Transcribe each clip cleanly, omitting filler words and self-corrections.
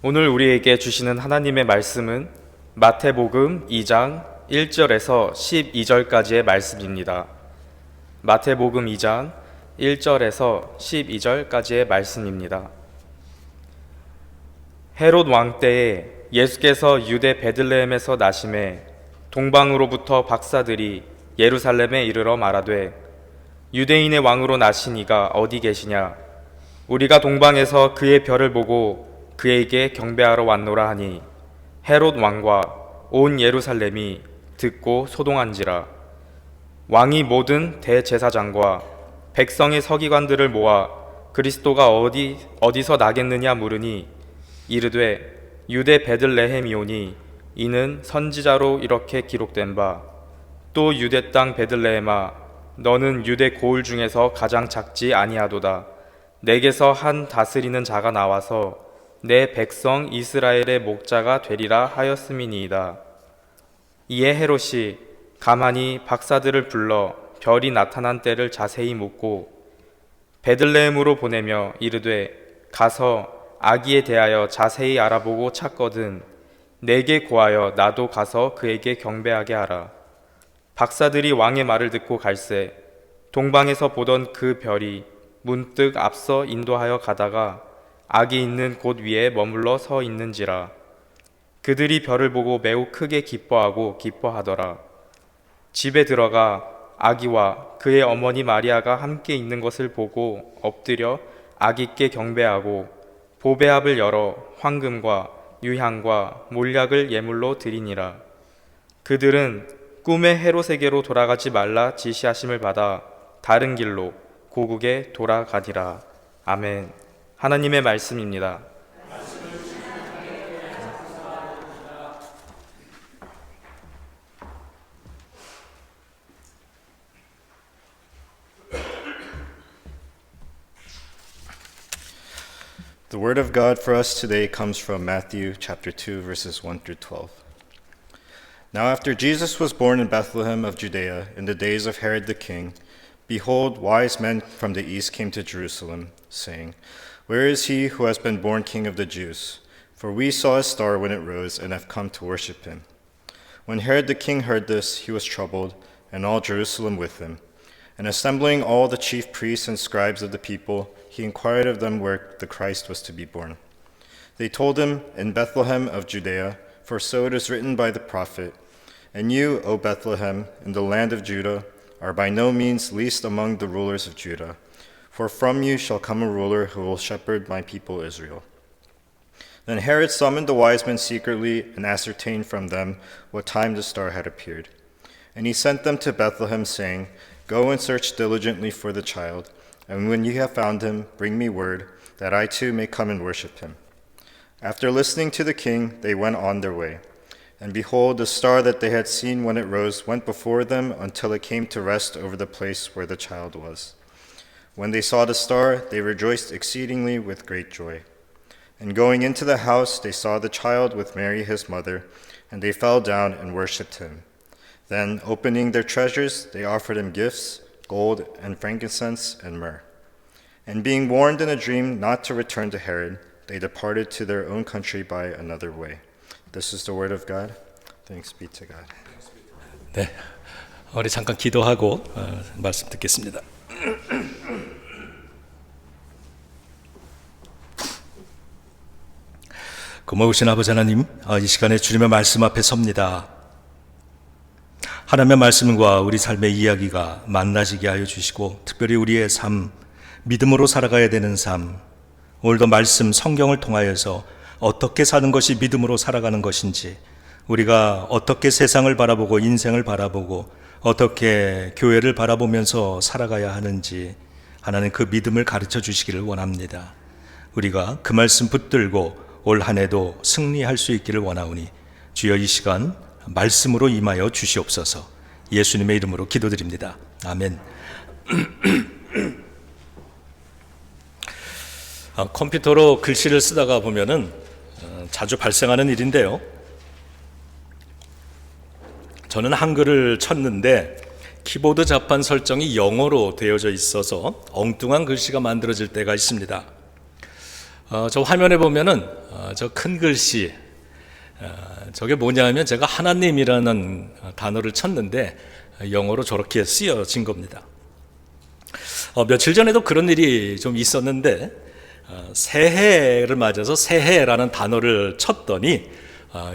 오늘 우리에게 주시는 하나님의 말씀은 마태복음 2장 1절에서 12절까지의 말씀입니다. 마태복음 2장 1절에서 12절까지의 말씀입니다. 헤롯 왕 때에 예수께서 유대 베들레헴에서 나심에 동방으로부터 박사들이 예루살렘에 이르러 말하되 유대인의 왕으로 나신 이가 어디 계시냐? 우리가 동방에서 그의 별을 보고 그에게 경배하러 왔노라 하니 헤롯 왕과 온 예루살렘이 듣고 소동한지라. 왕이 모든 대제사장과 백성의 서기관들을 모아 그리스도가 어디서 나겠느냐 물으니 이르되 유대 베들레헴이오니 이는 선지자로 이렇게 기록된 바 또 유대 땅 베들레헴아 너는 유대 고을 중에서 가장 작지 아니하도다. 내게서 한 다스리는 자가 나와서 내 백성 이스라엘의 목자가 되리라 하였음이니이다. 이에 헤롯이 가만히 박사들을 불러 별이 나타난 때를 자세히 묻고 베들레헴으로 보내며 이르되 가서 아기에 대하여 자세히 알아보고 찾거든 내게 고하여 나도 가서 그에게 경배하게 하라. 박사들이 왕의 말을 듣고 갈새 동방에서 보던 그 별이 문득 앞서 인도하여 가다가 아기 있는 곳 위에 머물러 서 있는지라. 그들이 별을 보고 매우 크게 기뻐하더라. 집에 들어가 아기와 그의 어머니 마리아가 함께 있는 것을 보고 엎드려 아기께 경배하고 보배합을 열어 황금과 유향과 몰약을 예물로 드리니라. 그들은 꿈에 헤롯에게로 돌아가지 말라 지시하심을 받아 다른 길로 고국에 돌아가니라. 아멘. 하나님의 말씀입니다. The word of God for us today comes from Matthew chapter 2 verses 1 through 12. Now after Jesus was born in Bethlehem of Judea in the days of Herod the king, behold, wise men from the east came to Jerusalem, saying, Where is he who has been born King of the Jews? For we saw his star when it rose and have come to worship him. When Herod the king heard this, he was troubled, and all Jerusalem with him. And assembling all the chief priests and scribes of the people, he inquired of them where the Christ was to be born. They told him, In Bethlehem of Judea, for so it is written by the prophet, And you, O Bethlehem, in the land of Judah, are by no means least among the rulers of Judah. For from you shall come a ruler who will shepherd my people Israel. Then Herod summoned the wise men secretly and ascertained from them what time the star had appeared. And he sent them to Bethlehem, saying, Go and search diligently for the child, and when you have found him, bring me word, that I too may come and worship him. After listening to the king, they went on their way. And behold, the star that they had seen when it rose went before them until it came to rest over the place where the child was. When they saw the star, they rejoiced exceedingly with great joy. And going into the house, they saw the child with Mary his mother, and they fell down and worshipped him. Then, opening their treasures, they offered him gifts, gold and frankincense and myrrh. And being warned in a dream not to return to Herod, they departed to their own country by another way. This is the word of God. Thanks be to God. 네, 우리 잠깐 기도하고 말씀 듣겠습니다. 고마우신 아버지 하나님, 이 시간에 주님의 말씀 앞에 섭니다. 하나님의 말씀과 우리 삶의 이야기가 만나지게 하여 주시고, 특별히 우리의 삶, 믿음으로 살아가야 되는 삶, 오늘도 말씀 성경을 통하여서 어떻게 사는 것이 믿음으로 살아가는 것인지, 우리가 어떻게 세상을 바라보고 인생을 바라보고 어떻게 교회를 바라보면서 살아가야 하는지 하나님 그 믿음을 가르쳐 주시기를 원합니다. 우리가 그 말씀 붙들고 올 한 해도 승리할 수 있기를 원하오니 주여 이 시간 말씀으로 임하여 주시옵소서. 예수님의 이름으로 기도드립니다. 아멘. 컴퓨터로 글씨를 쓰다가 보면은 자주 발생하는 일인데요. 저는 한글을 쳤는데 키보드 자판 설정이 영어로 되어져 있어서 엉뚱한 글씨가 만들어질 때가 있습니다. 저 화면에 보면은 저 큰 글씨, 저게 뭐냐면 제가 하나님이라는 단어를 쳤는데 영어로 저렇게 쓰여진 겁니다. 며칠 전에도 그런 일이 좀 있었는데 새해를 맞아서 새해라는 단어를 쳤더니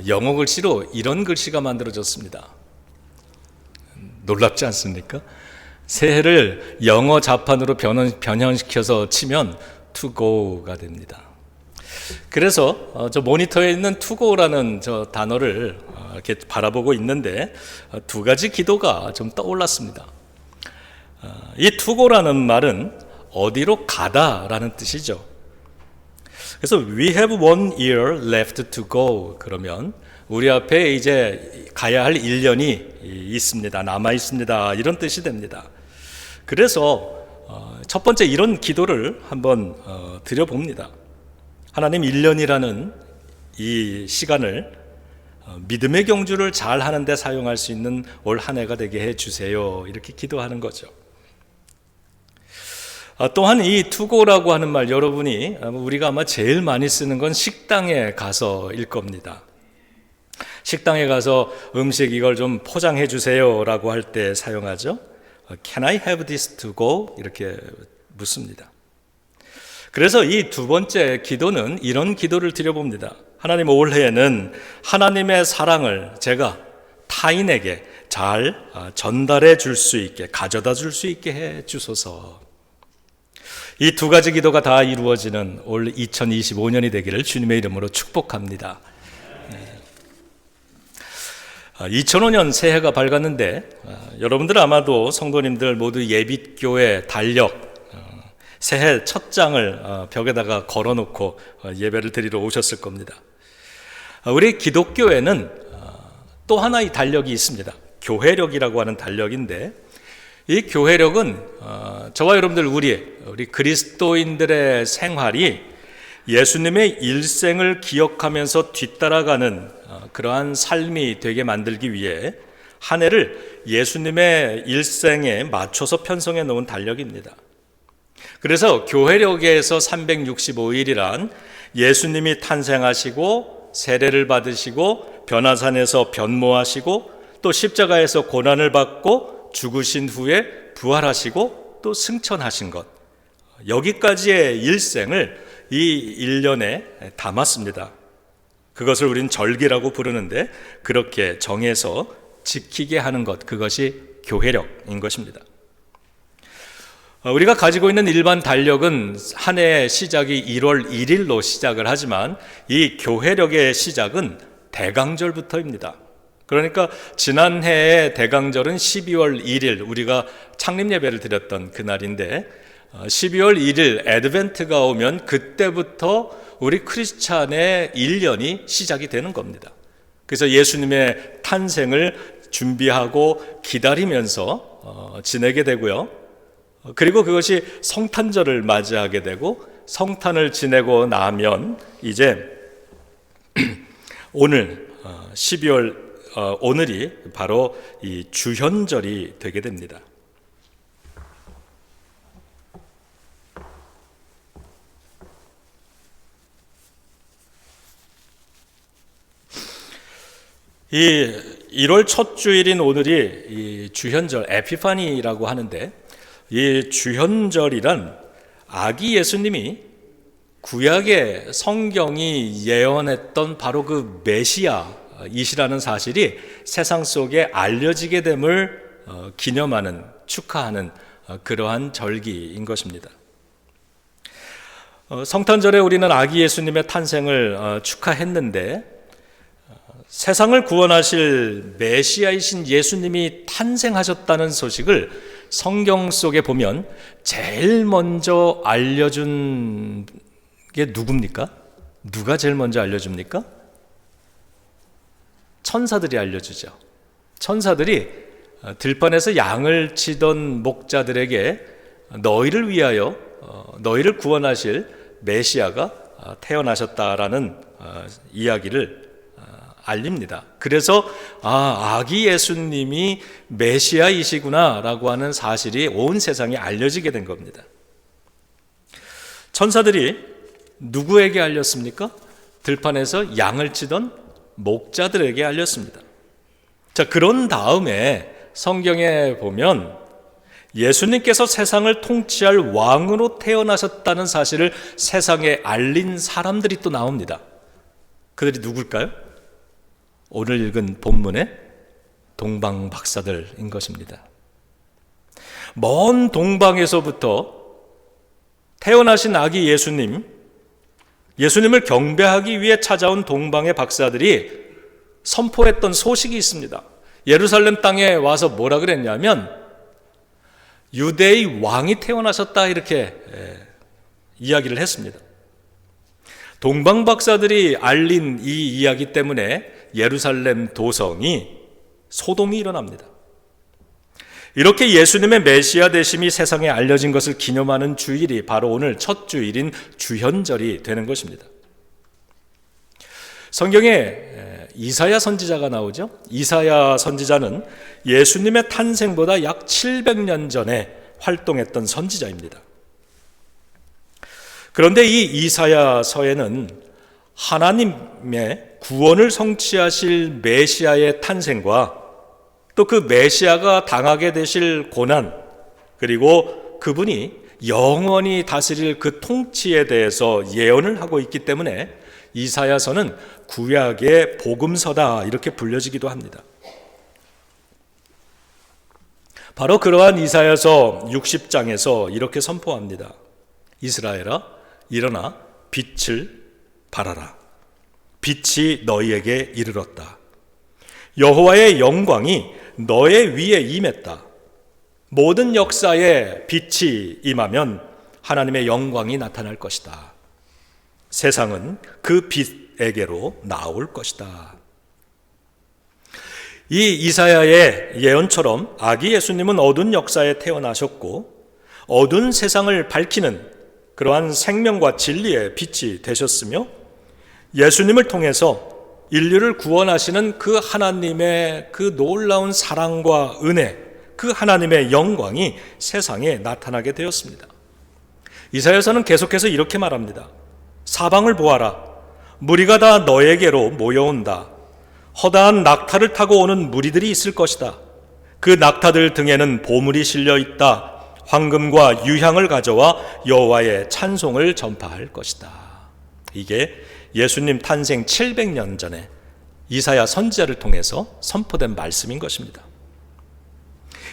영어 글씨로 이런 글씨가 만들어졌습니다. 놀랍지 않습니까? 새해를 영어 자판으로 변형시켜서 치면 to go가 됩니다. 그래서 저 모니터에 있는 to go라는 저 단어를 이렇게 바라보고 있는데 두 가지 기도가 좀 떠올랐습니다. 이 to go라는 말은 어디로 가다라는 뜻이죠. 그래서 we have 1 year left to go 그러면 우리 앞에 이제 가야 할 1년이 있습니다. 남아 있습니다. 이런 뜻이 됩니다. 그래서 첫 번째 이런 기도를 한번 드려봅니다. 하나님 1년이라는 이 시간을 믿음의 경주를 잘 하는데 사용할 수 있는 올 한 해가 되게 해주세요. 이렇게 기도하는 거죠. 또한 이 투고라고 하는 말 여러분이 우리가 아마 제일 많이 쓰는 건 식당에 가서일 겁니다. 식당에 가서 음식 이걸 좀 포장해 주세요 라고 할 때 사용하죠. Can I have this to go? 이렇게 묻습니다. 그래서 이 두 번째 기도는 이런 기도를 드려봅니다. 하나님 올해에는 하나님의 사랑을 제가 타인에게 잘 전달해 줄 수 있게 가져다 줄 수 있게 해 주소서. 이 두 가지 기도가 다 이루어지는 올 2025년이 되기를 주님의 이름으로 축복합니다. 2005년 새해가 밝았는데 여러분들 아마도 성도님들 모두 예빛교회 달력 새해 첫 장을 벽에다가 걸어놓고 예배를 드리러 오셨을 겁니다. 우리 기독교회는 또 하나의 달력이 있습니다. 교회력이라고 하는 달력인데 이 교회력은 저와 여러분들 우리 그리스도인들의 생활이 예수님의 일생을 기억하면서 뒤따라가는 그러한 삶이 되게 만들기 위해 한 해를 예수님의 일생에 맞춰서 편성해 놓은 달력입니다. 그래서 교회력에서 365일이란 예수님이 탄생하시고 세례를 받으시고 변화산에서 변모하시고 또 십자가에서 고난을 받고 죽으신 후에 부활하시고 또 승천하신 것, 여기까지의 일생을 이 1년에 담았습니다. 그것을 우린 절기라고 부르는데 그렇게 정해서 지키게 하는 것, 그것이 교회력인 것입니다. 우리가 가지고 있는 일반 달력은 한 해의 시작이 1월 1일로 시작을 하지만 이 교회력의 시작은 대강절부터입니다. 그러니까 지난해의 대강절은 12월 1일 우리가 창립예배를 드렸던 그날인데 12월 1일 애드벤트가 오면 그때부터 우리 크리스찬의 1년이 시작이 되는 겁니다. 그래서 예수님의 탄생을 준비하고 기다리면서 지내게 되고요. 그리고 그것이 성탄절을 맞이하게 되고 성탄을 지내고 나면 이제 오늘 12월 오늘이 바로 이 주현절이 되게 됩니다. 이 1월 첫 주일인 오늘이 이 주현절 에피파니라고 하는데 이 주현절이란 아기 예수님이 구약의 성경이 예언했던 바로 그 메시아이시라는 사실이 세상 속에 알려지게 됨을 기념하는 축하하는 그러한 절기인 것입니다. 성탄절에 우리는 아기 예수님의 탄생을 축하했는데 세상을 구원하실 메시아이신 예수님이 탄생하셨다는 소식을 성경 속에 보면 제일 먼저 알려준 게 누굽니까? 누가 제일 먼저 알려줍니까? 천사들이 알려주죠. 천사들이 들판에서 양을 치던 목자들에게 너희를 위하여 너희를 구원하실 메시아가 태어나셨다라는 이야기를 알립니다. 그래서 아기 예수님이 메시아이시구나라고 하는 사실이 온 세상에 알려지게 된 겁니다. 천사들이 누구에게 알렸습니까? 들판에서 양을 치던 목자들에게 알렸습니다. 자, 그런 다음에 성경에 보면 예수님께서 세상을 통치할 왕으로 태어나셨다는 사실을 세상에 알린 사람들이 또 나옵니다. 그들이 누굴까요? 오늘 읽은 본문의 동방 박사들인 것입니다. 먼 동방에서부터 태어나신 아기 예수님을 경배하기 위해 찾아온 동방의 박사들이 선포했던 소식이 있습니다. 예루살렘 땅에 와서 뭐라 그랬냐면 유대의 왕이 태어나셨다 이렇게 이야기를 했습니다. 동방 박사들이 알린 이 이야기 때문에 예루살렘 도성이 소동이 일어납니다. 이렇게 예수님의 메시아 되심이 세상에 알려진 것을 기념하는 주일이 바로 오늘 첫 주일인 주현절이 되는 것입니다. 성경에 이사야 선지자가 나오죠. 이사야 선지자는 예수님의 탄생보다 약 700년 전에 활동했던 선지자입니다. 그런데 이 이사야서에는 하나님의 구원을 성취하실 메시아의 탄생과 또 그 메시아가 당하게 되실 고난, 그리고 그분이 영원히 다스릴 그 통치에 대해서 예언을 하고 있기 때문에 이사야서는 구약의 복음서다 이렇게 불려지기도 합니다. 바로 그러한 이사야서 60장에서 이렇게 선포합니다. 이스라엘아, 일어나 빛을 발하라. 빛이 너희에게 이르렀다. 여호와의 영광이 너의 위에 임했다. 모든 역사에 빛이 임하면 하나님의 영광이 나타날 것이다. 세상은 그 빛에게로 나올 것이다. 이 이사야의 예언처럼 아기 예수님은 어두운 역사에 태어나셨고 어두운 세상을 밝히는 그러한 생명과 진리의 빛이 되셨으며 예수님을 통해서 인류를 구원하시는 그 하나님의 그 놀라운 사랑과 은혜, 그 하나님의 영광이 세상에 나타나게 되었습니다. 이사야서는 계속해서 이렇게 말합니다. 사방을 보아라. 무리가 다 너에게로 모여온다. 허다한 낙타를 타고 오는 무리들이 있을 것이다. 그 낙타들 등에는 보물이 실려 있다. 황금과 유향을 가져와 여호와의 찬송을 전파할 것이다. 이게 예수님 탄생 700년 전에 이사야 선지자를 통해서 선포된 말씀인 것입니다.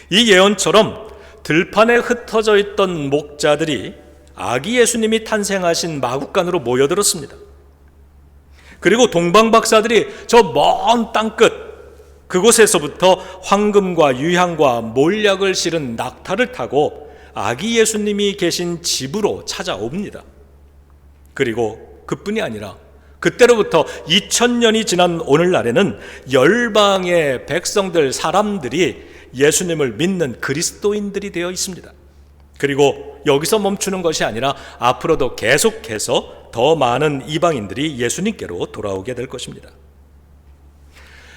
이 예언처럼 들판에 흩어져 있던 목자들이 아기 예수님이 탄생하신 마국간으로 모여들었습니다. 그리고 동방 박사들이 저 먼 땅끝 그곳에서부터 황금과 유향과 몰약을 실은 낙타를 타고 아기 예수님이 계신 집으로 찾아옵니다. 그리고 그뿐이 아니라 그때로부터 2000년이 지난 오늘날에는 열방의 백성들, 사람들이 예수님을 믿는 그리스도인들이 되어 있습니다. 그리고 여기서 멈추는 것이 아니라 앞으로도 계속해서 더 많은 이방인들이 예수님께로 돌아오게 될 것입니다.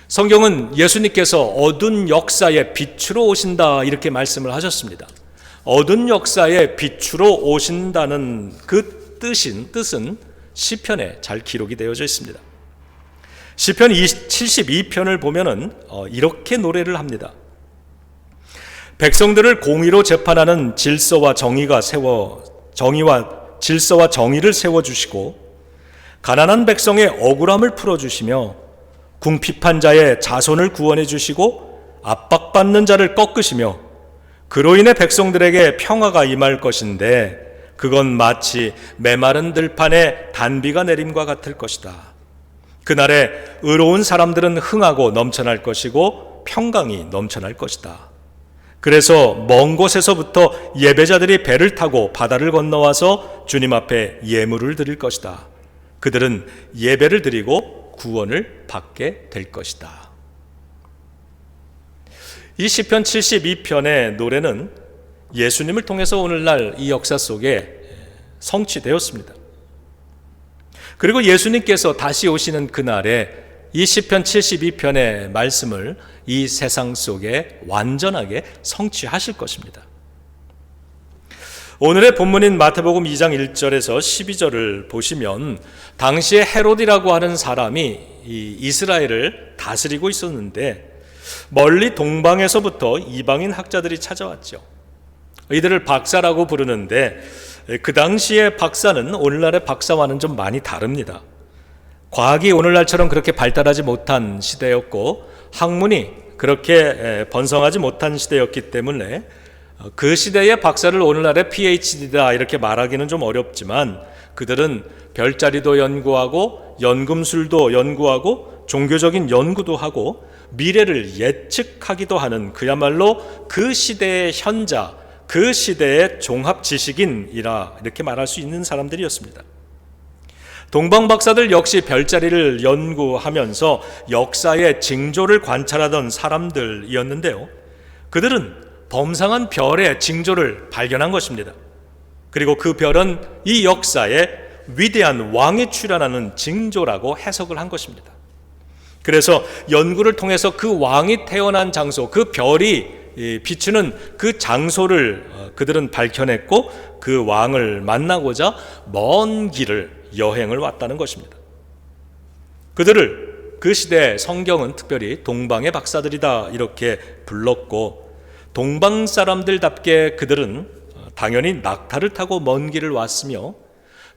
성경은 예수님께서 어두운 역사의 빛으로 오신다 이렇게 말씀을 하셨습니다. 어두운 역사의 빛으로 오신다는 그 뜻은 시편에 잘 기록이 되어져 있습니다. 시편 72편을 보면은 이렇게 노래를 합니다. 백성들을 공의로 재판하는 질서와 정의와 질서를 세워주시고 가난한 백성의 억울함을 풀어주시며 궁핍한 자의 자손을 구원해 주시고 압박받는 자를 꺾으시며 그로 인해 백성들에게 평화가 임할 것인데 그건 마치 메마른 들판에 단비가 내림과 같을 것이다. 그날에 의로운 사람들은 흥하고 넘쳐날 것이고 평강이 넘쳐날 것이다. 그래서 먼 곳에서부터 예배자들이 배를 타고 바다를 건너와서 주님 앞에 예물을 드릴 것이다. 그들은 예배를 드리고 구원을 받게 될 것이다. 이 시편 72편의 노래는 예수님을 통해서 오늘날 이 역사 속에 성취되었습니다. 그리고 예수님께서 다시 오시는 그날에 이 시편 72편의 말씀을 이 세상 속에 완전하게 성취하실 것입니다. 오늘의 본문인 마태복음 2장 1절에서 12절을 보시면 당시에 헤롯이라고 하는 사람이 이 이스라엘을 다스리고 있었는데 멀리 동방에서부터 이방인 학자들이 찾아왔죠. 이들을 박사라고 부르는데 그 당시의 박사는 오늘날의 박사와는 좀 많이 다릅니다. 과학이 오늘날처럼 그렇게 발달하지 못한 시대였고 학문이 그렇게 번성하지 못한 시대였기 때문에 그 시대의 박사를 오늘날의 PhD다 이렇게 말하기는 좀 어렵지만 그들은 별자리도 연구하고 연금술도 연구하고 종교적인 연구도 하고 미래를 예측하기도 하는 그야말로 그 시대의 현자, 그 시대의 종합 지식인이라 이렇게 말할 수 있는 사람들이었습니다. 동방 박사들 역시 별자리를 연구하면서 역사의 징조를 관찰하던 사람들이었는데요. 그들은 범상한 별의 징조를 발견한 것입니다. 그리고 그 별은 이 역사에 위대한 왕이 출현하는 징조라고 해석을 한 것입니다. 그래서 연구를 통해서 그 왕이 태어난 장소, 그 별이 비추는 그 장소를 그들은 밝혀냈고 그 왕을 만나고자 먼 길을 여행을 왔다는 것입니다. 그들을 그 시대 성경은 특별히 동방의 박사들이다 이렇게 불렀고 동방 사람들답게 그들은 당연히 낙타를 타고 먼 길을 왔으며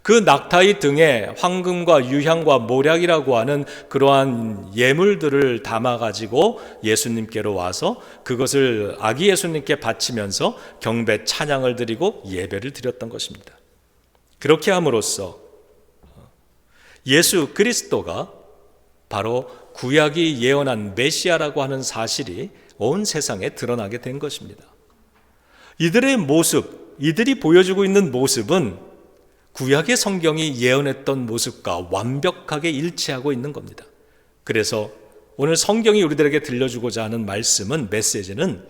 그 낙타의 등에 황금과 유향과 모략이라고 하는 그러한 예물들을 담아가지고 예수님께로 와서 그것을 아기 예수님께 바치면서 경배 찬양을 드리고 예배를 드렸던 것입니다. 그렇게 함으로써 예수 그리스도가 바로 구약이 예언한 메시아라고 하는 사실이 온 세상에 드러나게 된 것입니다. 이들의 모습, 이들이 보여주고 있는 모습은 구약의 성경이 예언했던 모습과 완벽하게 일치하고 있는 겁니다. 그래서 오늘 성경이 우리들에게 들려주고자 하는 말씀은, 메시지는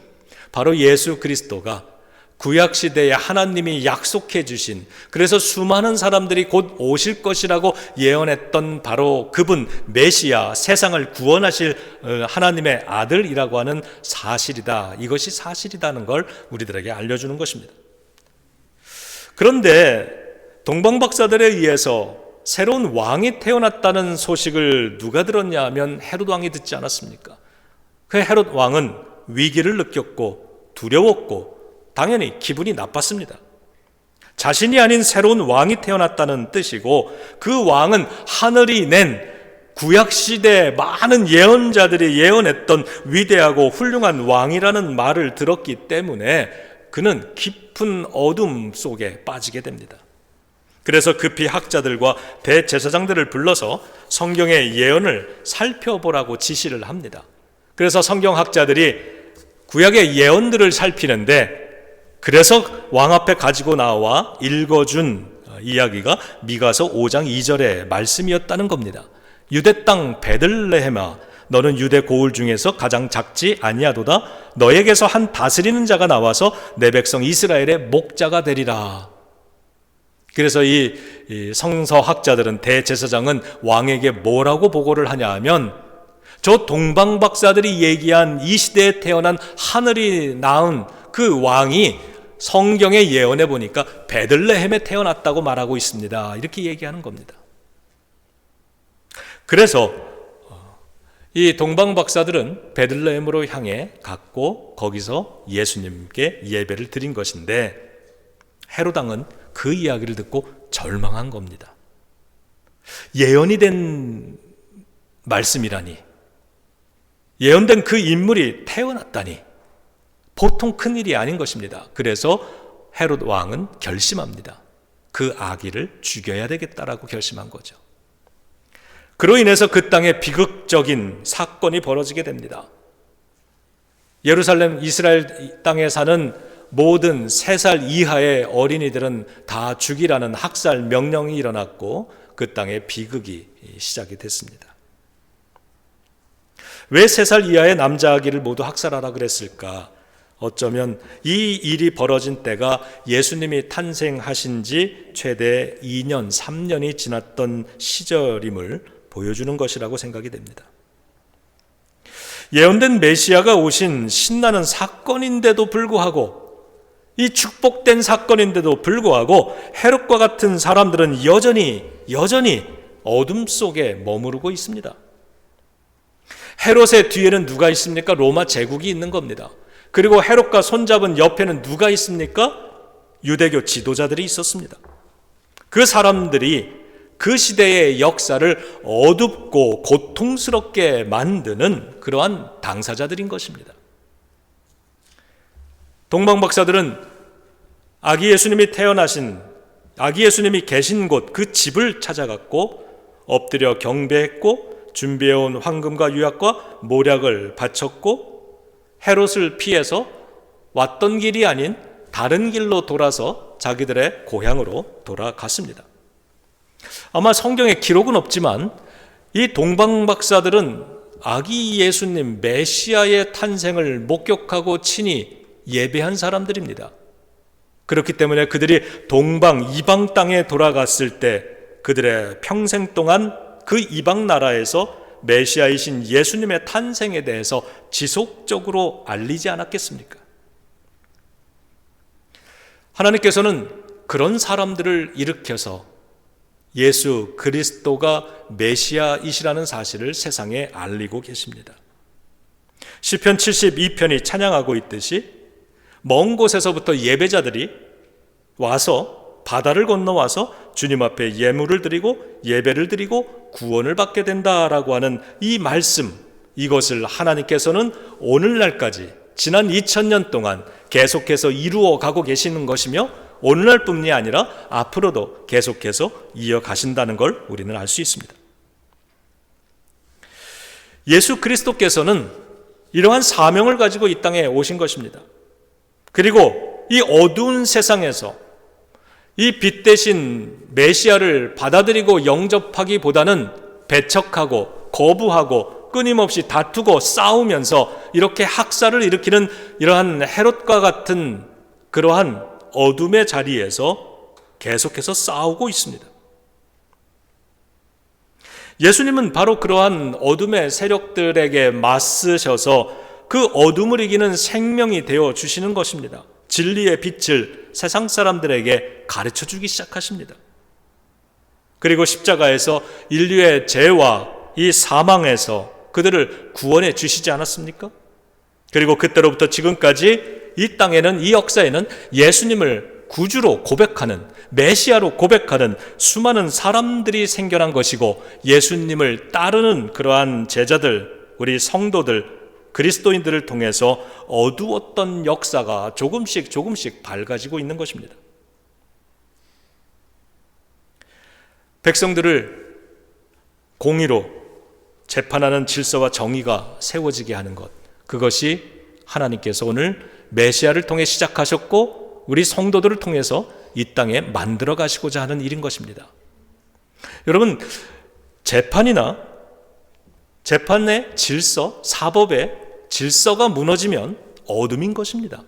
바로 예수 그리스도가 구약시대에 하나님이 약속해 주신, 그래서 수많은 사람들이 곧 오실 것이라고 예언했던 바로 그분 메시아, 세상을 구원하실 하나님의 아들이라고 하는 사실이다. 이것이 사실이라는 걸 우리들에게 알려주는 것입니다. 그런데 동방박사들에 의해서 새로운 왕이 태어났다는 소식을 누가 들었냐 하면 헤롯 왕이 듣지 않았습니까? 그 헤롯 왕은 위기를 느꼈고 두려웠고 당연히 기분이 나빴습니다. 자신이 아닌 새로운 왕이 태어났다는 뜻이고 그 왕은 하늘이 낸 구약시대에 많은 예언자들이 예언했던 위대하고 훌륭한 왕이라는 말을 들었기 때문에 그는 깊은 어둠 속에 빠지게 됩니다. 그래서 급히 학자들과 대제사장들을 불러서 성경의 예언을 살펴보라고 지시를 합니다. 그래서 성경학자들이 구약의 예언들을 살피는데 그래서 왕 앞에 가지고 나와 읽어준 이야기가 미가서 5장 2절의 말씀이었다는 겁니다. 유대 땅 베들레헴아, 너는 유대 고을 중에서 가장 작지 아니하도다. 너에게서 한 다스리는 자가 나와서 내 백성 이스라엘의 목자가 되리라. 그래서 이 성서학자들은, 대제사장은 왕에게 뭐라고 보고를 하냐 하면 저 동방박사들이 얘기한 이 시대에 태어난 하늘이 낳은 그 왕이 성경에 예언해 보니까 베들레헴에 태어났다고 말하고 있습니다. 이렇게 얘기하는 겁니다. 그래서 이 동방박사들은 베들레헴으로 향해 갔고 거기서 예수님께 예배를 드린 것인데 헤롯 왕은 그 이야기를 듣고 절망한 겁니다. 예언이 된 말씀이라니, 예언된 그 인물이 태어났다니 보통 큰일이 아닌 것입니다. 그래서 헤롯 왕은 결심합니다. 그 아기를 죽여야 되겠다라고 결심한 거죠. 그로 인해서 그 땅에 비극적인 사건이 벌어지게 됩니다. 예루살렘 이스라엘 땅에 사는 모든 3살 이하의 어린이들은 다 죽이라는 학살 명령이 일어났고 그 땅에 비극이 시작이 됐습니다. 왜 3살 이하의 남자 아기를 모두 학살하라 그랬을까? 어쩌면 이 일이 벌어진 때가 예수님이 탄생하신 지 최대 2년, 3년이 지났던 시절임을 보여주는 것이라고 생각이 됩니다. 예언된 메시아가 오신 신나는 사건인데도 불구하고 이 축복된 사건인데도 불구하고 헤롯과 같은 사람들은 여전히 어둠 속에 머무르고 있습니다. 헤롯의 뒤에는 누가 있습니까? 로마 제국이 있는 겁니다. 그리고 헤롯과 손잡은 옆에는 누가 있습니까? 유대교 지도자들이 있었습니다. 그 사람들이 그 시대의 역사를 어둡고 고통스럽게 만드는 그러한 당사자들인 것입니다. 동방박사들은 아기 예수님이 계신 곳 그 집을 찾아갔고 엎드려 경배했고 준비해온 황금과 유약과 모략을 바쳤고 헤롯을 피해서 왔던 길이 아닌 다른 길로 돌아서 자기들의 고향으로 돌아갔습니다. 아마 성경에 기록은 없지만 이 동방박사들은 아기 예수님 메시아의 탄생을 목격하고 친히 예배한 사람들입니다. 그렇기 때문에 그들이 동방 이방 땅에 돌아갔을 때 그들의 평생 동안 그 이방 나라에서 메시아이신 예수님의 탄생에 대해서 지속적으로 알리지 않았겠습니까? 하나님께서는 그런 사람들을 일으켜서 예수 그리스도가 메시아이시라는 사실을 세상에 알리고 계십니다. 시편 72편이 찬양하고 있듯이 먼 곳에서부터 예배자들이 와서 바다를 건너와서 주님 앞에 예물을 드리고 예배를 드리고 구원을 받게 된다라고 하는 이 말씀, 이것을 하나님께서는 오늘날까지 지난 2000년 동안 계속해서 이루어 가고 계시는 것이며 오늘날뿐이 아니라 앞으로도 계속해서 이어가신다는 걸 우리는 알 수 있습니다. 예수 그리스도께서는 이러한 사명을 가지고 이 땅에 오신 것입니다. 그리고 이 어두운 세상에서 이 빛 대신 메시아를 받아들이고 영접하기보다는 배척하고 거부하고 끊임없이 다투고 싸우면서 이렇게 학살을 일으키는 이러한 헤롯과 같은 그러한 어둠의 자리에서 계속해서 싸우고 있습니다. 예수님은 바로 그러한 어둠의 세력들에게 맞서셔서 그 어둠을 이기는 생명이 되어 주시는 것입니다. 진리의 빛을 세상 사람들에게 가르쳐 주기 시작하십니다. 그리고 십자가에서 인류의 죄와 이 사망에서 그들을 구원해 주시지 않았습니까? 그리고 그때로부터 지금까지 이 땅에는, 이 역사에는 예수님을 구주로 고백하는, 메시아로 고백하는 수많은 사람들이 생겨난 것이고, 예수님을 따르는 그러한 제자들, 우리 성도들, 그리스도인들을 통해서 어두웠던 역사가 조금씩 밝아지고 있는 것입니다. 백성들을 공의로 재판하는 질서와 정의가 세워지게 하는 것, 그것이 하나님께서 오늘 메시아를 통해 시작하셨고 우리 성도들을 통해서 이 땅에 만들어 가시고자 하는 일인 것입니다. 여러분, 재판의 질서, 사법의 질서가 무너지면 어둠인 것입니다.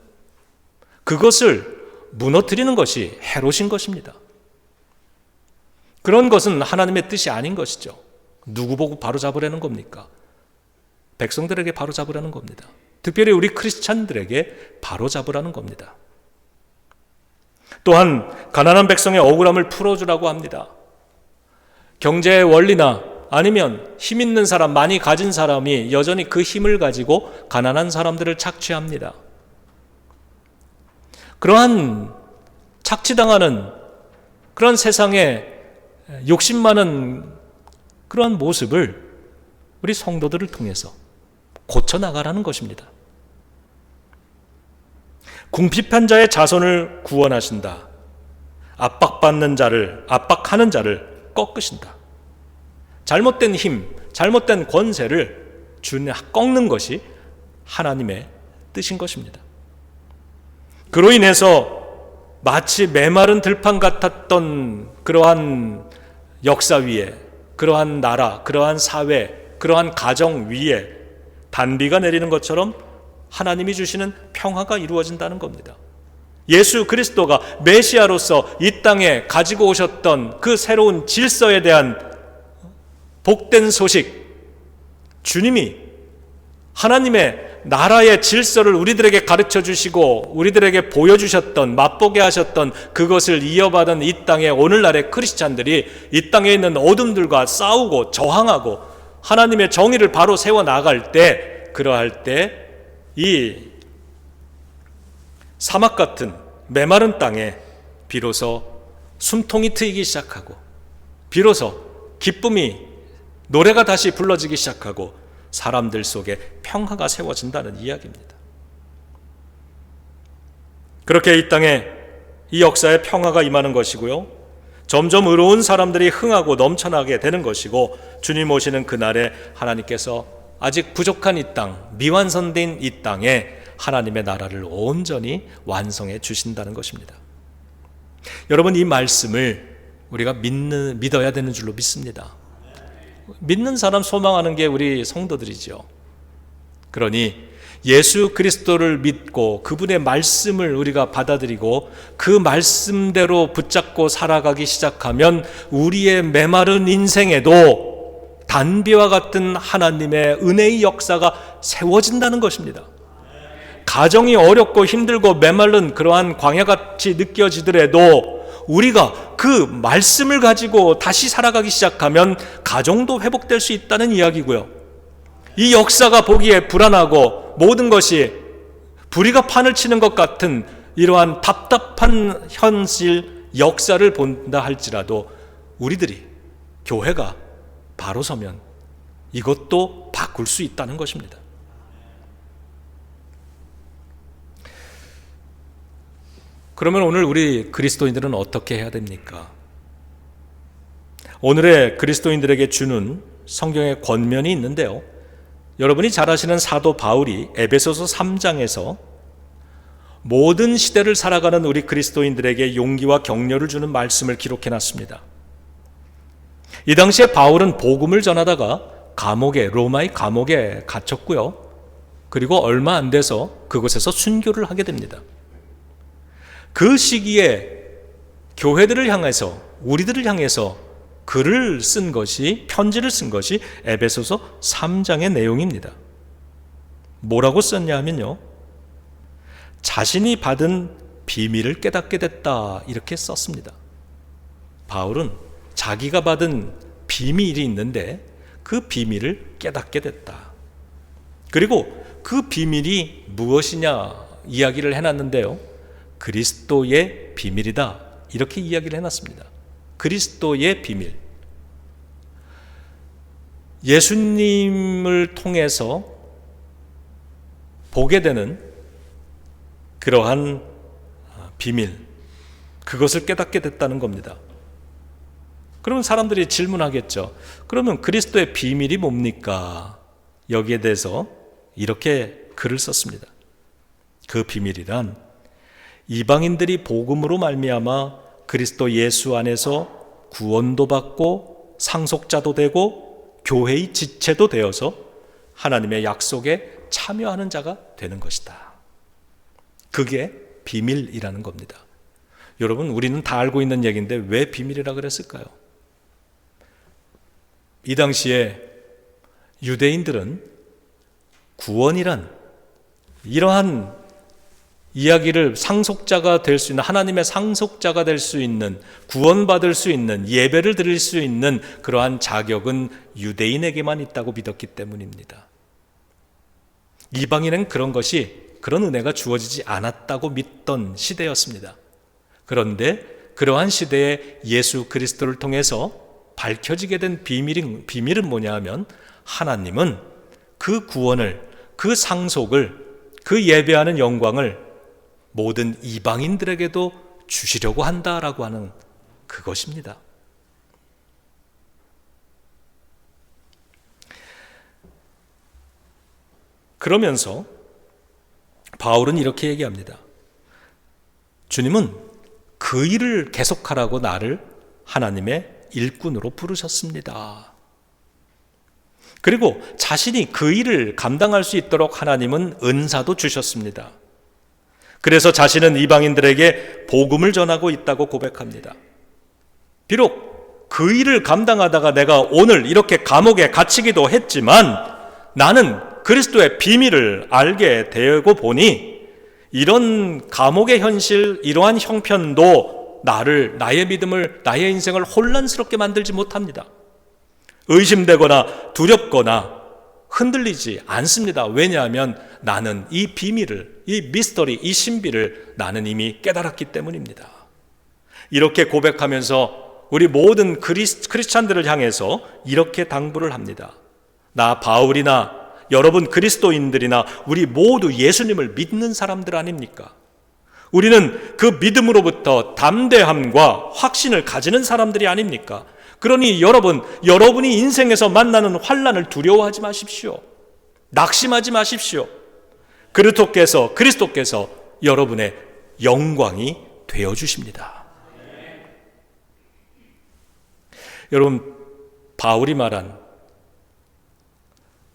그것을 무너뜨리는 것이 헤롯인 것입니다. 그런 것은 하나님의 뜻이 아닌 것이죠. 누구 보고 바로잡으려는 겁니까? 백성들에게 바로잡으라는 겁니다. 특별히 우리 크리스찬들에게 바로잡으라는 겁니다. 또한 가난한 백성의 억울함을 풀어주라고 합니다. 경제의 원리나 아니면 힘 있는 사람, 많이 가진 사람이 여전히 그 힘을 가지고 가난한 사람들을 착취합니다. 그러한 착취당하는 그런 세상에 욕심 많은 그러한 모습을 우리 성도들을 통해서 고쳐나가라는 것입니다. 궁핍한 자의 자손을 구원하신다. 압박하는 자를 꺾으신다. 잘못된 힘, 잘못된 권세를 꺾는 것이 하나님의 뜻인 것입니다. 그로 인해서 마치 메마른 들판 같았던 그러한 역사 위에, 그러한 나라, 그러한 사회, 그러한 가정 위에 단비가 내리는 것처럼 하나님이 주시는 평화가 이루어진다는 겁니다. 예수 그리스도가 메시아로서 이 땅에 가지고 오셨던 그 새로운 질서에 대한 복된 소식, 주님이 하나님의 나라의 질서를 우리들에게 가르쳐 주시고 우리들에게 보여주셨던, 맛보게 하셨던 그것을 이어받은 이 땅에 오늘날의 크리스찬들이 이 땅에 있는 어둠들과 싸우고 저항하고 하나님의 정의를 바로 세워나갈 때, 그러할 때 이 사막 같은 메마른 땅에 비로소 숨통이 트이기 시작하고, 비로소 기쁨이, 노래가 다시 불러지기 시작하고 사람들 속에 평화가 세워진다는 이야기입니다. 그렇게 이 땅에 이 역사에 평화가 임하는 것이고요, 점점 의로운 사람들이 흥하고 넘쳐나게 되는 것이고, 주님 오시는 그날에 하나님께서 아직 부족한 이 땅, 미완성된 이 땅에 하나님의 나라를 온전히 완성해 주신다는 것입니다. 여러분, 이 말씀을 우리가 믿어야 되는 줄로 믿습니다. 믿는 사람 소망하는 게 우리 성도들이죠. 그러니 예수 그리스도를 믿고 그분의 말씀을 우리가 받아들이고 그 말씀대로 붙잡고 살아가기 시작하면 우리의 메마른 인생에도 단비와 같은 하나님의 은혜의 역사가 세워진다는 것입니다. 가정이 어렵고 힘들고 메마른 그러한 광야같이 느껴지더라도 우리가 그 말씀을 가지고 다시 살아가기 시작하면 가정도 회복될 수 있다는 이야기고요. 이 역사가 보기에 불안하고 모든 것이 불의가 판을 치는 것 같은 이러한 답답한 현실 역사를 본다 할지라도 우리들이, 교회가 바로 서면 이것도 바꿀 수 있다는 것입니다. 그러면 오늘 우리 그리스도인들은 어떻게 해야 됩니까? 오늘의 그리스도인들에게 주는 성경의 권면이 있는데요, 여러분이 잘 아시는 사도 바울이 에베소서 3장에서 모든 시대를 살아가는 우리 그리스도인들에게 용기와 격려를 주는 말씀을 기록해 놨습니다. 이 당시에 바울은 복음을 전하다가 로마의 감옥에 갇혔고요, 그리고 얼마 안 돼서 그곳에서 순교를 하게 됩니다. 그 시기에 교회들을 향해서, 우리들을 향해서 편지를 쓴 것이 에베소서 3장의 내용입니다. 뭐라고 썼냐 하면요, 자신이 받은 비밀을 깨닫게 됐다, 이렇게 썼습니다. 바울은 자기가 받은 비밀이 있는데 그 비밀을 깨닫게 됐다. 그리고 그 비밀이 무엇이냐 이야기를 해놨는데요, 그리스도의 비밀이다, 이렇게 이야기를 해놨습니다. 그리스도의 비밀. 예수님을 통해서 보게 되는 그러한 비밀, 그것을 깨닫게 됐다는 겁니다. 그러면 사람들이 질문하겠죠. 그러면 그리스도의 비밀이 뭡니까? 여기에 대해서 이렇게 글을 썼습니다. 그 비밀이란 이방인들이 복음으로 말미암아 그리스도 예수 안에서 구원도 받고 상속자도 되고 교회의 지체도 되어서 하나님의 약속에 참여하는 자가 되는 것이다. 그게 비밀이라는 겁니다. 여러분, 우리는 다 알고 있는 얘기인데 왜 비밀이라 그랬을까요? 이 당시에 유대인들은 구원이란 이러한 이야기를 상속자가 될 수 있는, 하나님의 상속자가 될 수 있는, 구원받을 수 있는, 예배를 드릴 수 있는 그러한 자격은 유대인에게만 있다고 믿었기 때문입니다. 이방인은 그런 은혜가 주어지지 않았다고 믿던 시대였습니다. 그런데 그러한 시대에 예수 그리스도를 통해서 밝혀지게 된 비밀은 뭐냐 하면, 하나님은 그 구원을, 그 상속을, 그 예배하는 영광을 모든 이방인들에게도 주시려고 한다라고 하는 그것입니다. 그러면서 바울은 이렇게 얘기합니다. 주님은 그 일을 계속하라고 나를 하나님의 일꾼으로 부르셨습니다. 그리고 자신이 그 일을 감당할 수 있도록 하나님은 은사도 주셨습니다. 그래서 자신은 이방인들에게 복음을 전하고 있다고 고백합니다. 비록 그 일을 감당하다가 내가 오늘 이렇게 감옥에 갇히기도 했지만 나는 그리스도의 비밀을 알게 되고 보니 이런 감옥의 현실, 이러한 형편도 나의 믿음을, 나의 인생을 혼란스럽게 만들지 못합니다. 의심되거나 두렵거나 흔들리지 않습니다. 왜냐하면 나는 이 비밀을, 이 미스터리, 이 신비를 나는 이미 깨달았기 때문입니다. 이렇게 고백하면서 우리 모든 크리스찬들을 향해서 이렇게 당부를 합니다. 나 바울이나 여러분 그리스도인들이나 우리 모두 예수님을 믿는 사람들 아닙니까? 우리는 그 믿음으로부터 담대함과 확신을 가지는 사람들이 아닙니까? 그러니 여러분이 인생에서 만나는 환난을 두려워하지 마십시오. 낙심하지 마십시오. 그리스도께서 여러분의 영광이 되어주십니다. 여러분, 바울이 말한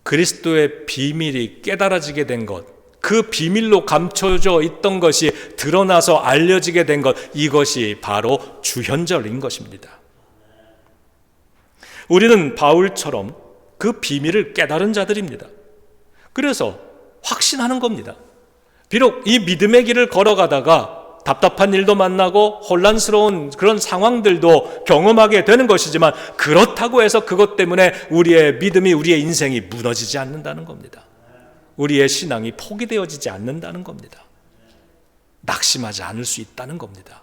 그리스도의 비밀이 깨달아지게 된 것, 그 비밀로 감춰져 있던 것이 드러나서 알려지게 된 것, 이것이 바로 주현절인 것입니다. 우리는 바울처럼 그 비밀을 깨달은 자들입니다. 그래서 확신하는 겁니다. 비록 이 믿음의 길을 걸어가다가 답답한 일도 만나고 혼란스러운 그런 상황들도 경험하게 되는 것이지만, 그렇다고 해서 그것 때문에 우리의 믿음이, 우리의 인생이 무너지지 않는다는 겁니다. 우리의 신앙이 포기되어지지 않는다는 겁니다. 낙심하지 않을 수 있다는 겁니다.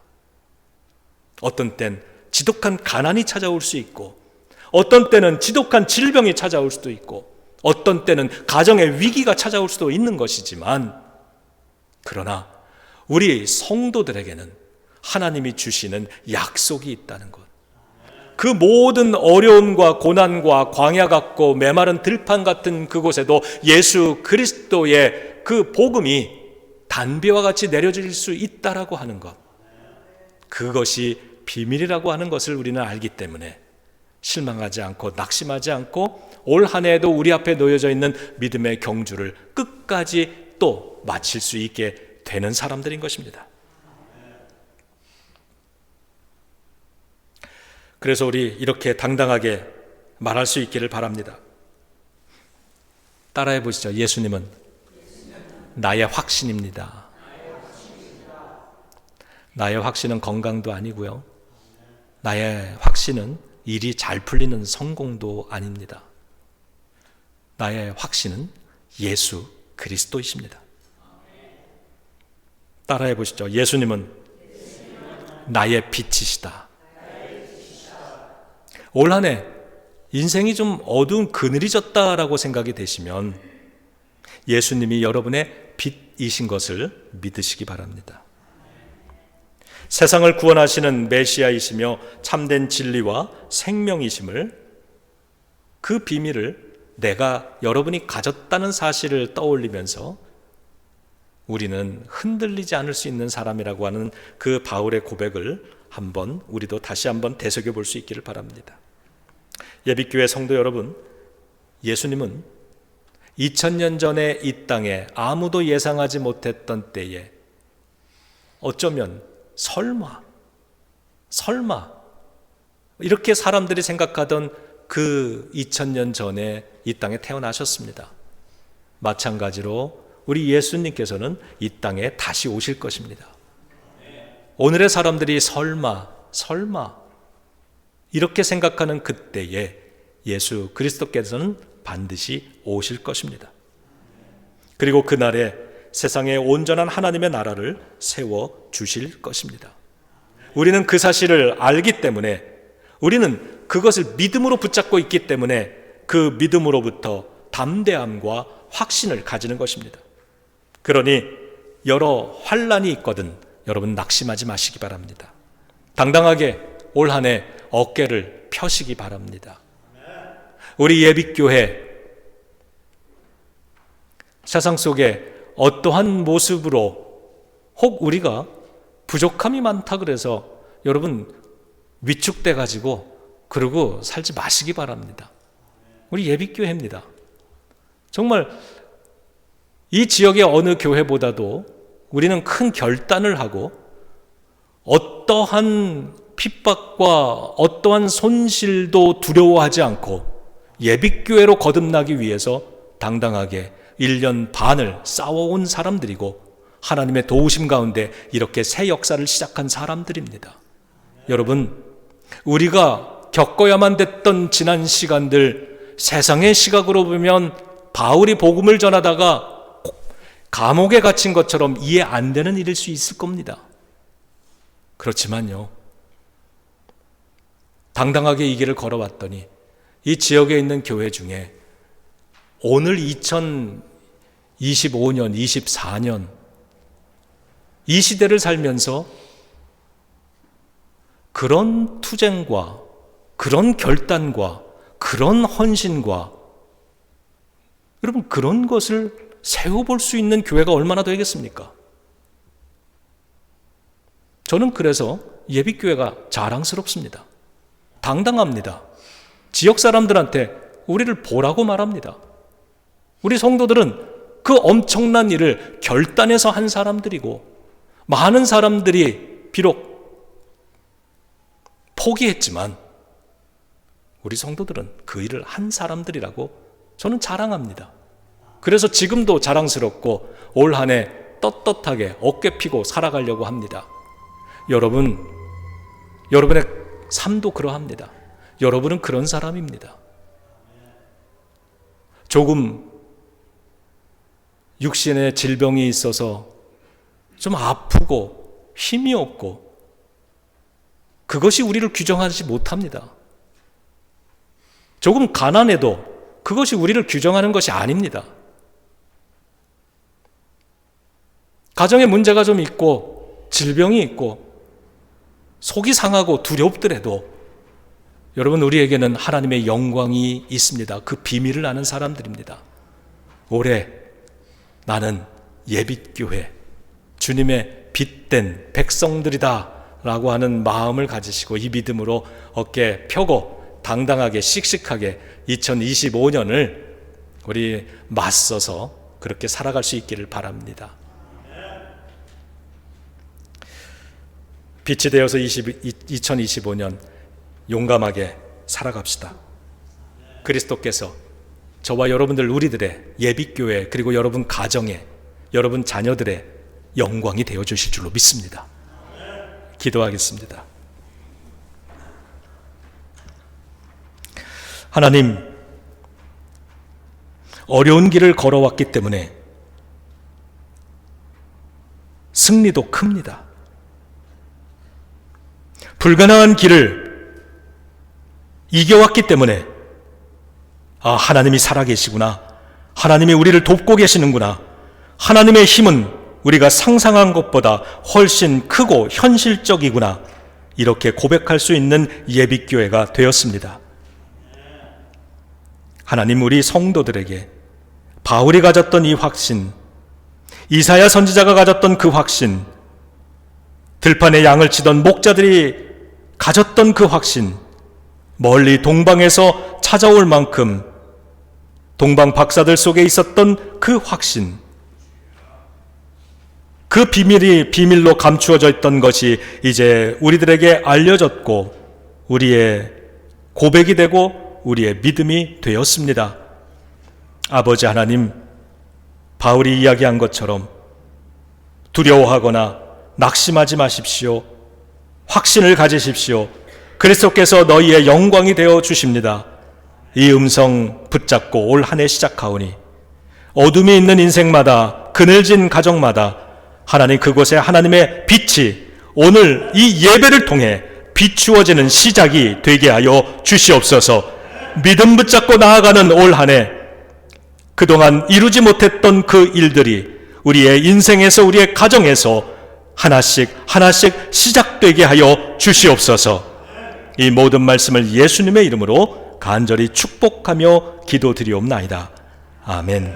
어떤 땐 지독한 가난이 찾아올 수 있고, 어떤 때는 지독한 질병이 찾아올 수도 있고, 어떤 때는 가정의 위기가 찾아올 수도 있는 것이지만, 그러나 우리 성도들에게는 하나님이 주시는 약속이 있다는 것, 그 모든 어려움과 고난과 광야 같고 메마른 들판 같은 그곳에도 예수 그리스도의 그 복음이 단비와 같이 내려질 수 있다라고 하는 것, 그것이 비밀이라고 하는 것을 우리는 알기 때문에 실망하지 않고 낙심하지 않고 올 한 해에도 우리 앞에 놓여져 있는 믿음의 경주를 끝까지 또 마칠 수 있게 되는 사람들인 것입니다. 그래서 우리 이렇게 당당하게 말할 수 있기를 바랍니다. 따라해 보시죠. 예수님은 나의 확신입니다. 나의 확신은 건강도 아니고요. 나의 확신은 일이 잘 풀리는 성공도 아닙니다. 나의 확신은 예수 그리스도이십니다. 따라해 보시죠. 예수님은 나의 빛이시다. 올 한 해 인생이 좀 어두운 그늘이 졌다라고 생각이 되시면 예수님이 여러분의 빛이신 것을 믿으시기 바랍니다. 세상을 구원하시는 메시아이시며 참된 진리와 생명이심을, 그 비밀을 여러분이 가졌다는 사실을 떠올리면서 우리는 흔들리지 않을 수 있는 사람이라고 하는 그 바울의 고백을 우리도 다시 한번 되새겨 볼 수 있기를 바랍니다. 예비교회 성도 여러분, 예수님은 2000년 전에 이 땅에 아무도 예상하지 못했던 때에 어쩌면 설마 이렇게 사람들이 생각하던 그 2000년 전에 이 땅에 태어나셨습니다. 마찬가지로 우리 예수님께서는 이 땅에 다시 오실 것입니다. 오늘의 사람들이 설마 이렇게 생각하는 그때에 예수 그리스도께서는 반드시 오실 것입니다. 그리고 그날에 세상에 온전한 하나님의 나라를 세워 주실 것입니다. 우리는 그 사실을 알기 때문에, 우리는 그것을 믿음으로 붙잡고 있기 때문에 그 믿음으로부터 담대함과 확신을 가지는 것입니다. 그러니 여러 환난이 있거든 여러분 낙심하지 마시기 바랍니다. 당당하게 올 한 해 어깨를 펴시기 바랍니다. 우리 예비교회, 세상 속에 어떠한 모습으로 혹 우리가 부족함이 많다 그래서 여러분 위축돼 가지고 그러고 살지 마시기 바랍니다. 우리 예비교회입니다. 정말 이 지역의 어느 교회보다도 우리는 큰 결단을 하고 어떠한 핍박과 어떠한 손실도 두려워하지 않고 예비교회로 거듭나기 위해서 당당하게 1년 반을 싸워온 사람들이고 하나님의 도우심 가운데 이렇게 새 역사를 시작한 사람들입니다. 여러분, 우리가 겪어야만 됐던 지난 시간들, 세상의 시각으로 보면 바울이 복음을 전하다가 감옥에 갇힌 것처럼 이해 안 되는 일일 수 있을 겁니다. 그렇지만요, 당당하게 이 길을 걸어왔더니 이 지역에 있는 교회 중에 오늘 2025년, 24년 이 시대를 살면서 그런 투쟁과 그런 결단과 그런 헌신과 여러분 그런 것을 세워볼 수 있는 교회가 얼마나 되겠습니까? 저는 그래서 예비교회가 자랑스럽습니다. 당당합니다. 지역 사람들한테 우리를 보라고 말합니다. 우리 성도들은 그 엄청난 일을 결단해서 한 사람들이고 많은 사람들이 비록 포기했지만 우리 성도들은 그 일을 한 사람들이라고 저는 자랑합니다. 그래서 지금도 자랑스럽고 올 한 해 떳떳하게 어깨 피고 살아가려고 합니다. 여러분, 여러분의 삶도 그러합니다. 여러분은 그런 사람입니다. 조금 육신의 질병이 있어서 좀 아프고 힘이 없고 그것이 우리를 규정하지 못합니다. 조금 가난해도 그것이 우리를 규정하는 것이 아닙니다. 가정에 문제가 좀 있고 질병이 있고 속이 상하고 두렵더라도 여러분, 우리에게는 하나님의 영광이 있습니다. 그 비밀을 아는 사람들입니다. 올해 나는 예비교회, 주님의 빚된 백성들이다 라고 하는 마음을 가지시고 이 믿음으로 어깨 펴고 당당하게 씩씩하게 2025년을 우리 맞서서 그렇게 살아갈 수 있기를 바랍니다. 빛이 되어서 2025년 용감하게 살아갑시다. 그리스도께서 저와 여러분들 우리들의 예비교회 그리고 여러분 가정에 여러분 자녀들의 영광이 되어 주실 줄로 믿습니다. 기도하겠습니다. 하나님, 어려운 길을 걸어왔기 때문에 승리도 큽니다. 불가능한 길을 이겨왔기 때문에 하나님이 살아계시구나, 하나님이 우리를 돕고 계시는구나, 하나님의 힘은 우리가 상상한 것보다 훨씬 크고 현실적이구나, 이렇게 고백할 수 있는 예비교회가 되었습니다. 하나님, 우리 성도들에게 바울이 가졌던 이 확신, 이사야 선지자가 가졌던 그 확신, 들판에 양을 치던 목자들이 가졌던 그 확신, 멀리 동방에서 찾아올 만큼 동방 박사들 속에 있었던 그 확신, 그 비밀이 비밀로 감추어져 있던 것이 이제 우리들에게 알려졌고 우리의 고백이 되고 우리의 믿음이 되었습니다. 아버지 하나님, 바울이 이야기한 것처럼 두려워하거나 낙심하지 마십시오. 확신을 가지십시오. 그리스도께서 너희의 영광이 되어 주십니다. 이 음성 붙잡고 올 한 해 시작하오니 어둠이 있는 인생마다, 그늘진 가정마다 하나님, 그곳에 하나님의 빛이 오늘 이 예배를 통해 비추어지는 시작이 되게 하여 주시옵소서. 믿음 붙잡고 나아가는 올 한 해, 그동안 이루지 못했던 그 일들이 우리의 인생에서, 우리의 가정에서 하나씩 하나씩 시작되게 하여 주시옵소서. 이 모든 말씀을 예수님의 이름으로 간절히 축복하며 기도드리옵나이다. 아멘.